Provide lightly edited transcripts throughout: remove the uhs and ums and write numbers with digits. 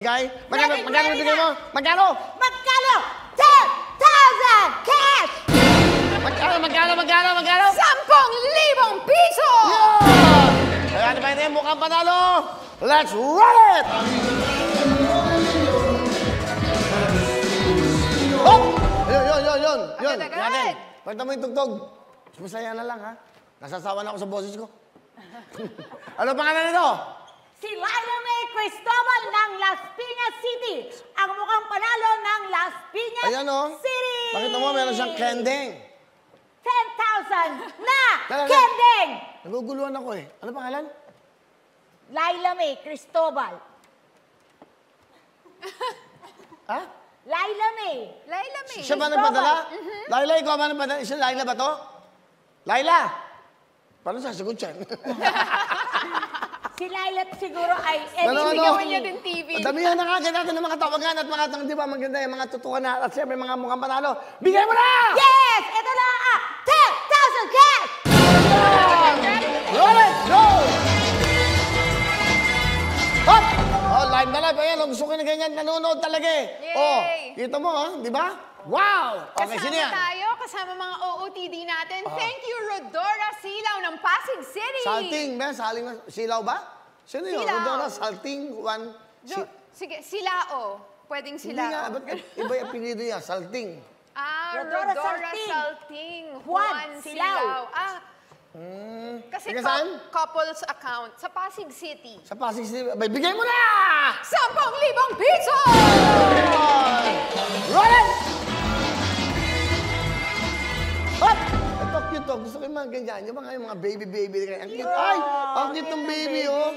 Guy, magkano bigay mo? Magkano? Magkano? 10,000 cash! Magkano? 10,000 piso! Yeah! Kaya ano ba yun? Mukhang panalo! Let's run it! Oh! Yun. Agad. Pagta mo yung tugtog. Masaya na lang, ha? Nasasawa na ako sa boses ko. Ano pangalan nito? Si Laila May Cristobal ng Las Piñas City. Ang mukhang panalo ng Las Piñas City. Pakita mo, meron siyang kending. 10,000 na kending! Naguguluhan ako eh. Ano pangalan? Laila May Cristobal. Ha? Laila May. Siya ba nagpadala? Laila, ikaw ba nagpadala? Siya Laila ba to? Laila! Paano sasagot siya? Si Laila siguro ay Bigyan niya din TV. Damihan na kagad natin ng mga tawagan at mga di ba maganda yung mga tutukan na at siyempre mga mukhang panalo. Bigay mo na! Yes! Ito na! 10,000 cash! Roll it! Go! Hop! Oh, live na live. Ayan, gusto ko na ganyan. Nanonood talaga eh. Yay! Oh, kita mo ha, di ba? Wow! Okay, sino yan? Kasama mga OOTD natin. Thank you, Rodora Silaw ng Pasig City. Salting, ba? Silaw ba? Sino yun? Silaw. Rodora, Salting, Sige, Silao. Pwedeng Hindi nga, Silao. ba't iba yung apelido niya? Salting. Rodora Salting. Salting. Juan Silao. Kasi Taga saan? couples account sa Pasig City. Sa Pasig City. Bigay mo na! 10,000 piso! Roll it! Hop! Ito, cute to. Gusto ko yung mga ganyan. Yung mga baby. Ang cute. Ay! Ang cute ng baby, oh.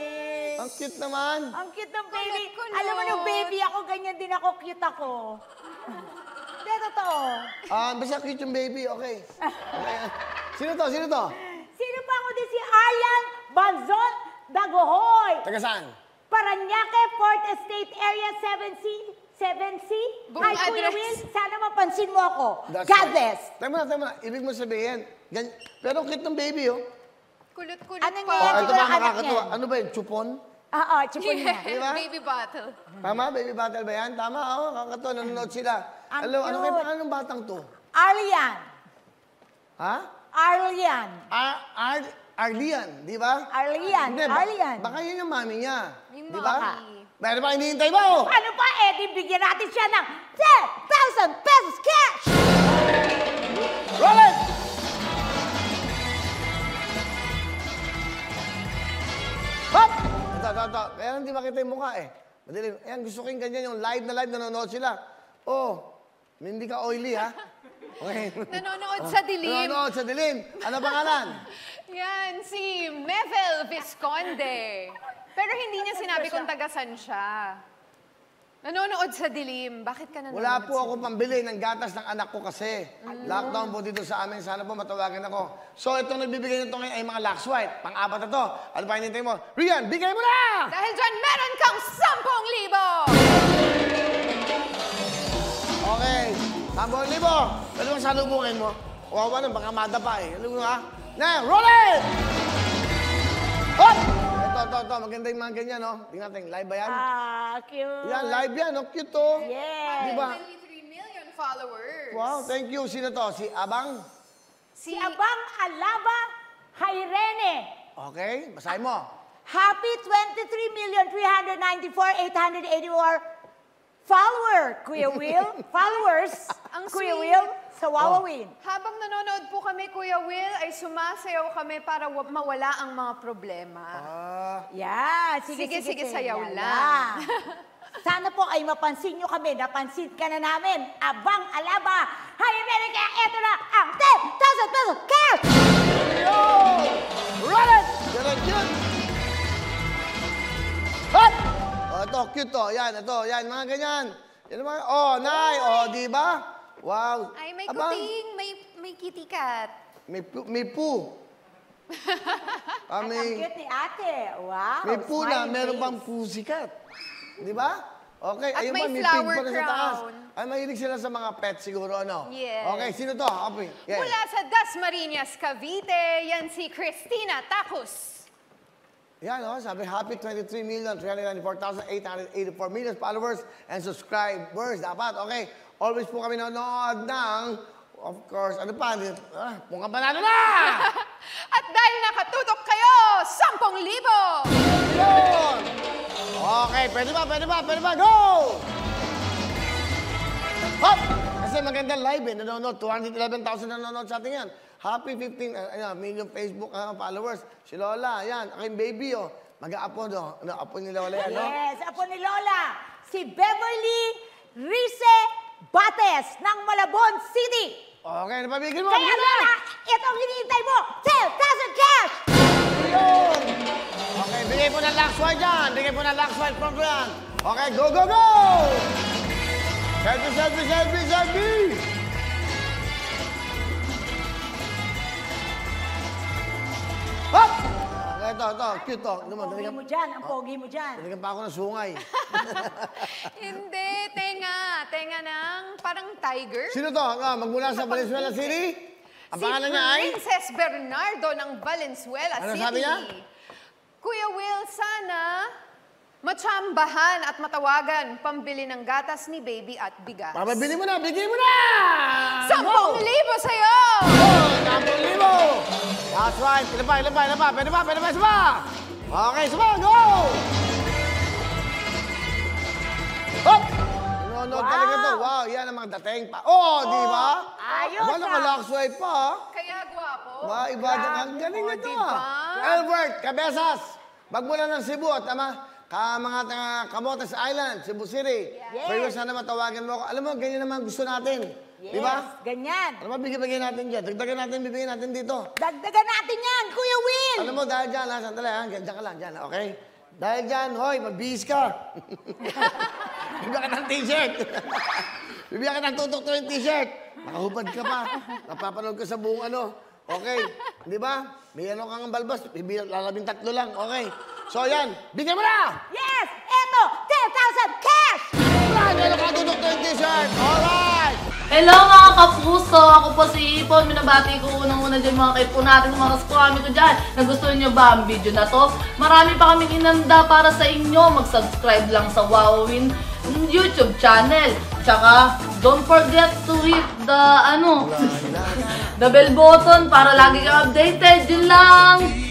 Ang cute naman. Ang cute ng baby. Kulot-kulot. Alam mo nung baby ako, ganyan din ako, cute ako. Hindi, totoo. Basta cute yung baby, okay. Sino to? Sino pa ako din si Aryan Banzon Dagohoy? Taga saan? Paranaque, 4th Estate Area 7C. Buong Hi, Kuya address. Will. Sana mapansin mo ako. That's God right. bless. Tama na. Ibig mo sabihin. Pero cute ng baby, oh. Kulot-kulot Ano pa. niya? Ito siguro ba anak makakatuwa? niyan. Ano ba yun? Chupon? Oo, chipon niya. Di ba? Baby bottle. Tama? Baby battle ba yan? Tama, oh. Kakatuwa. Nanonood sila. Ang Hello, ano cute. kayo pangalan ng batang to? Aryan. Ha? Aryan. Arlian, di ba? Arlian. Hindi, Arlian. Baka yun yung mami niya. Yung Di ba? mami. Meron pa hinihintay mo? Ano pa, Eddie? Bigyan natin siya ng 10,000 pesos cash! Roll it! Hop! Ito. Kaya hindi makita yung mukha eh. Madilim. Ayan, gusto ko yung ganyan, yung live nanonood sila. Oh, hindi ka oily ha? Okay. Nanonood sa dilim. Nanonood sa dilim. Ano pangalan? Yan, si Mevel Visconde. Pero hindi niya sinabi kung tagasan siya. Nanonood sa dilim. Bakit ka nanonood? Wala po ako pambili ng gatas ng anak ko kasi. Lockdown po dito sa amin. Sana po matawagan ako. So, itong nagbibigay nito ngayon ay mga Lux White. Pang-apat na to. Ano pa hinintay mo? Rian, bigay mo na! Dahil dyan, meron kang 10,000! Okay. 10,000. Pwede bang salubungin mo? Wawa na, baka madapa eh. Alam mo ha? Na, roll it! Hop! Ito. Maganda yung mga ganyan, no? Tingnan natin, live ba yan? Cute. Yan, live yan, no? Cute to. Yes. Di ba? 23 million followers. Wow, thank you. Sino to? Si Abang? Si Abang Alaba Hairene. Okay, basahin mo. Happy 23,394,884 Kuya Will. Followers. Ang Kuya sweet. Will sa Wawawin. Habang nanonood po kami, Kuya Will, ay sumasayaw kami para mawala ang mga problema. Yeah, Sige, sayaw Yan lang. Sana po ay mapansin nyo kami. Napansin ka na namin. Abang Alaba. Hairene, kaya eto na ang 10,000 pesos cash! Yo! Roll it! Cute! Hop! Oh, ito, cute to. Yan, ito. Yan, mga ganyan. Yan mga, oh, Nay. Oh, di ba? Wow. Ay, may Abang, kuting, may kitty cat. May poo. Ang cute ni ate. Wow. May poo na, smiling meron face. pang pussycat. Di ba? Okay, At ayun may pa, may flower pig pa na sa taas. crown. Ay, mahilig sila sa mga pets siguro, ano? Yes. Okay, sino to? Apoy. Yeah. Mula sa Dasmariñas, Cavite, yan si Cristina Tacos. Yan, oh, sabi, happy 23,394,884 million followers and subscribers. Dapat, okay. Always po kami nanonood ng, of course, ano pa? Mukhang panalo na! At dahil nakatutok kayo, 10,000! Yun! Okay, pwede ba? Go! Hop! Kasi magandang live eh, nanonood. 211,000 nanonood sa atin yan. Happy 15 million Facebook followers. Si Lola, yan. Aking baby, oh. Mag-a-apo, no? Apo ni Lola yan, no? Yes, apo ni Lola. Si Beverly Rice Bates ng Malabon City. Okay, napabigil mo. Kaya bigyan Lola, ito ang hinihintay mo. 10,000 cash! Yun! Okay, bigay po ng Laxwide dyan. Bigay po ng Laxwide program. Okay, go, go, go! Selfie! Hop! Okay, ito, cute to. Ang pogi mo dyan, ang pogi mo dyan. Daligan pa ako ng sungay. Hindi, tenga ng parang tiger. Sino to? Magmula sa Valenzuela City? Ang pangalan niya ay? Princess Bernardo ng Valenzuela Ano City. sabi niya? Kuya Will, sana matsambahan at matawagan pambili ng gatas ni baby at bigas. Papabili mo na, bigay mo na! 10,000 sa'yo! 10,000! That's right. Ilan pa? Pwede pa, isa. Okay, isa. Go! Hop! No, talaga to. Wow, yan ang mga dating pa. Oh, di ba? Ayos, Aba, naka-Laxwide pa, ha? Kaya gwapo. Ba, iba ang galing nito, diba? Albert, Cabezas. Magmula ng Cebu at mga Camotes Island, Cebu City. Yes. Pwede sana matawagan mo ako. Alam mo, ganyan naman gusto natin. Yes, Di ba? ganyan. Alam mo, bigyan natin dyan. Dagdagan natin, bibigyan natin dito. Dagdagan natin yan, Kuya Will! Alam mo, dahil dyan, sandali, dyan ka lang, dyan, okay? Dahil dyan, hoy, magbihis ka. Bibigyan ka ng t-shirt. Bibigyan ka ng tutok to yung t-shirt. Nakahubad ka pa. Napapanood ka sa buong ano. Okay, di ba? May ano kang balbas, lalabing 3 lang, okay? So yan, bigyan mo na! Yes! Eto! 10,000 cash! Yan ang katutok to yung t-shirt. Alright! Hello mga kapuso! Ako po si Ipon. Minabati ko unang-una dyan mga kaipo natin, mga kaskwami ko dyan. Nagustuhan nyo ba ang video na to? Marami pa kaming inanda para sa inyo. Mag-subscribe lang sa Wowin YouTube channel. Tsaka, don't forget to hit the, the bell button para lagi kang updated. Yun lang!